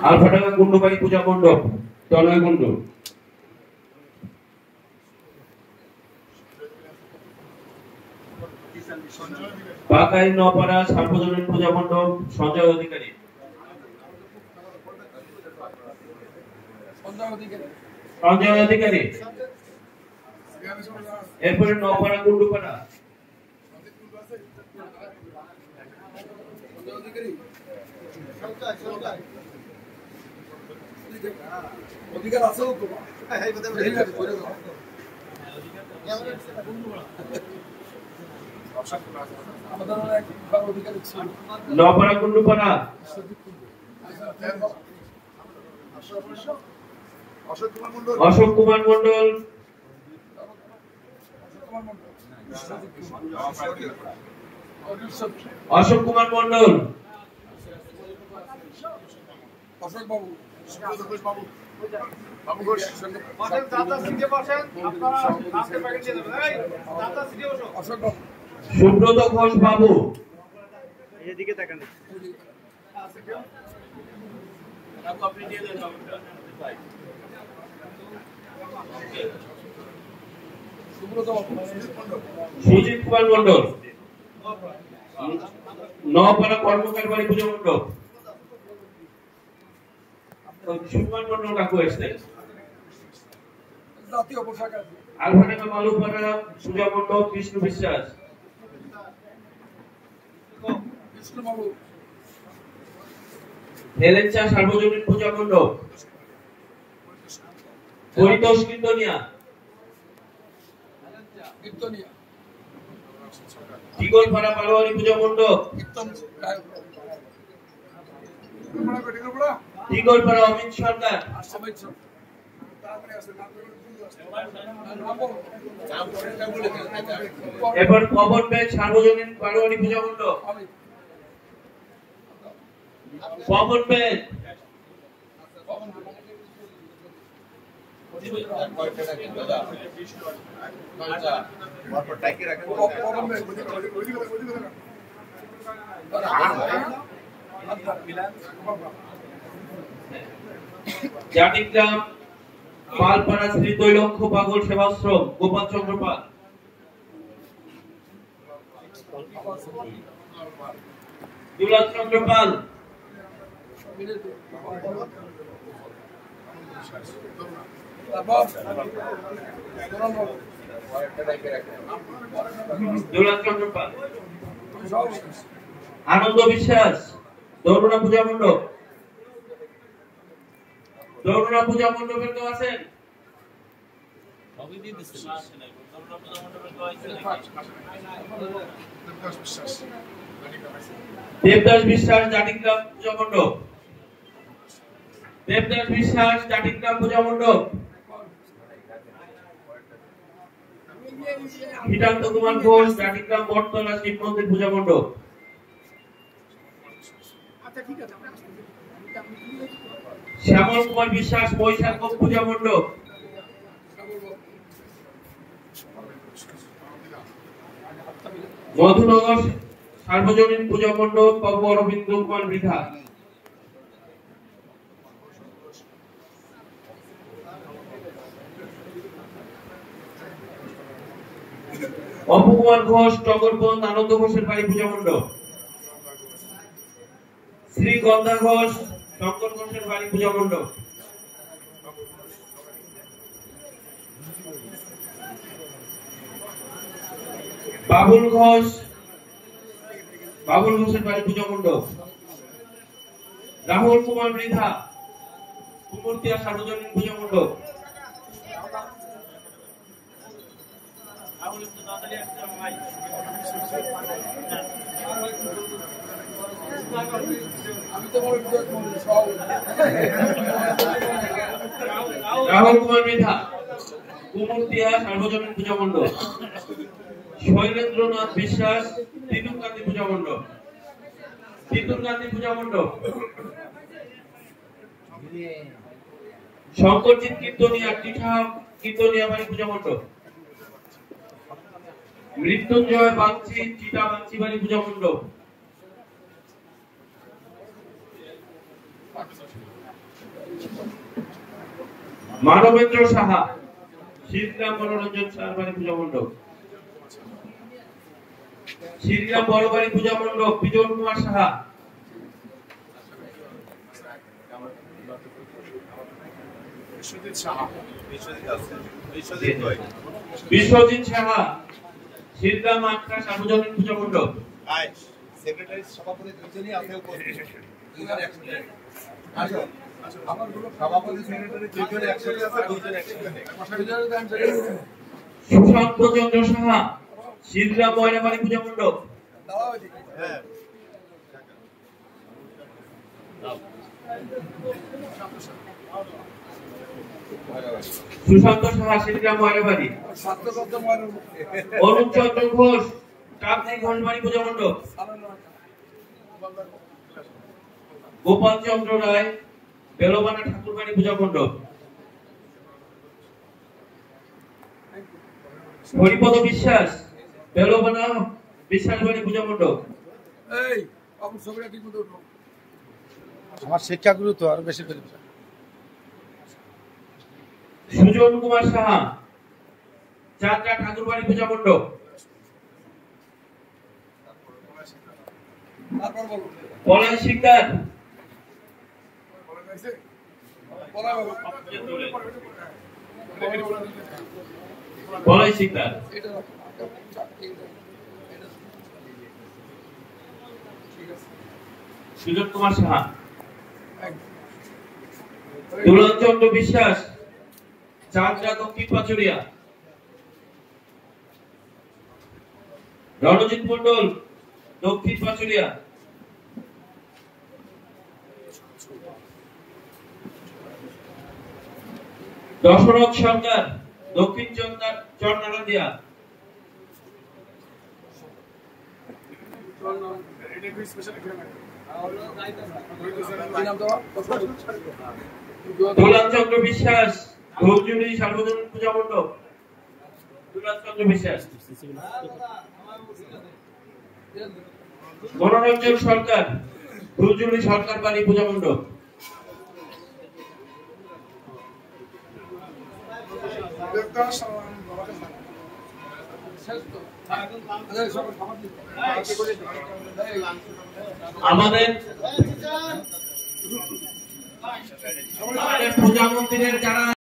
আলফাডাঙ্গা কুণ্ডবাড়ি পূজা মণ্ডপ তনয় কুণ্ড। পাকাই নপাড়া সার্বজনীন পূজা মণ্ডপ সঞ্জয় অধিকারী। সঞ্জয় অধিকারী। এরপরে নপাড়া কুণ্ডুপাড়া অধিকার আছে নপাড়া কুণ্ডুপাড়া অশোক কুমার মন্ডল। অশোক কুমার মন্ডল। অশোক বাবু সুব্রত ঘোষ বাবু। এদিকে তাকান। সুজিত কুমার মন্ডল। নপাড়া কর্মকার বাড়ি পূজা মণ্ডপ সুকুমার মন্ডল কাকু এসেছেন। আলফাডাঙ্গা মালুপাড়া পূজা মণ্ডপ বিষ্ণু বিশ্বাস। হেলেঞ্চা সার্বজনীন পূজা মণ্ডপ পরিতোষ কীর্তনিয়া। টিগলপাড়া পালোয়ারি পূজা মণ্ডপ টিগলপাড়া অমিত সরকার। এবার পবন বেগ সার্বজনীন পালোয়ারি পূজা মণ্ডপ পবন বেগ। জাটিগ্রাম পালপাড়া শ্রী তৈলক্ষ পাগল সেবাশ্রম গোপাল চন্দ্র পাল। দুলাল চন্দ্র পাল। দুলাল চন্দ্র পাল। আনন্দ বিশ্বাস দৌড়না পূজা মণ্ডপ। দৌড়না পূজা মণ্ডপের কেউ আছেন? দেবদাস বিশ্বাস জাটিগ্রাম পূজা মণ্ডপ। দেবদাস বিশ্বাস জাটিগ্রাম পূজা মণ্ডপ। হিতান্ত কুমার ঘোষ জাটিগ্রাম বটতলা শিব মন্দির পূজা মণ্ডপ। শ্যামল কুমার বিশ্বাস বৈশাখ পূজা মণ্ডপ। মধুনগর সার্বজনীন পূজা মণ্ডপ বাবু অরবিন্দ কুমার মৃধা। অপু কুমার ঘোষ টগরবন্দ আনন্দ ঘোষের বাড়ি পূজা মণ্ডপ। শ্রী গন্ধা ঘোষ শঙ্কর ঘোষের বাড়ি পূজা মণ্ডপ। বাবুল ঘোষ বাবুল ঘোষের বাড়ি পূজা মণ্ডপ। রাহুল কুমার মৃধা কুমুরতিয়া সার্বজনীন পূজা মণ্ডপ। রাহুল কুমার মৃধা কুমুরতিয়া সার্বজনীন পূজা মণ্ডপ। শৈলেন্দ্রনাথ বিশ্বাস তিতুল গান্ধী পূজা মণ্ডপ। তিতুল গান্ধী পূজা মণ্ডপ। শঙ্করজিৎ কীর্তনিয়া টিঠা কীর্তনিয়া বাড়ি পূজা মণ্ডপ। মৃত্যুঞ্জয় বাগচি চিটা বাগচি বাড়ি পূজা মণ্ডপ। মানবেন্দ্র সাহা, শ্রীগ্রাম মনোরঞ্জন চারবাড়ি পূজা মণ্ডপ। শ্রীগ্রাম বড়বাড়ি পূজা মণ্ডপ, বিজন কুমার সাহা। বিশ্বজিৎ সাহা, শ্রীগ্রাম আটকা সার্বজনীন পূজা মণ্ডপ। সেক্রেটারি সভাপতি দুজনই আছে উপস্থিত। সভাপতি সেক্রেটারি দুজন একসাথে আছে, দুজন একসাথে। সুশান্ত চন্দ্র সাহা, শ্রীগ্রাম ময়নাবাড়ি পূজা মণ্ডপ। হ্যাঁ, সুশান্ত সাহা, শ্রীগ্রাম ময়নাবাড়ি। অরুণ চন্দ্র ঘোষ, চাঁদনি ঘোষবাড়ি পূজা মণ্ডপ। গোপাল চন্দ্র রায়, বেলবানা ঠাকুরবাড়ি পূজা মণ্ডপ। হরিপদ বিশ্বাস, বেলবানা বিশ্বাসবাড়ি পূজা মণ্ডপ। আমার শিক্ষাগুরু তো আরো বেশি করে সুজন কুমার সাহা, চাঁদরা ঠাকুরবাড়ি পূজা মণ্ডপ। পলাশ শিকদার, পলাশ শিকদার। সুজন কুমার সাহা, দুলাল চন্দ্র বিশ্বাস, চাঁদরা দক্ষিণ পাচুরিয়া। রণজিৎ মন্ডল, দক্ষিণ পাচুরিয়া। দশরথ সরকার, দক্ষিণ চরনারাদিয়া। দুলাল চন্দ্র বিশ্বাস, ধূপজুড়ি সার্বজনীন পূজা মণ্ডপ। দুলাল চন্দ্র বিশ্বাস। মনোরঞ্জন সরকার, ধূপজুড়ি সরকার বাড়ি পূজা মণ্ডপ। আমাদের পূজা মন্দিরের যারা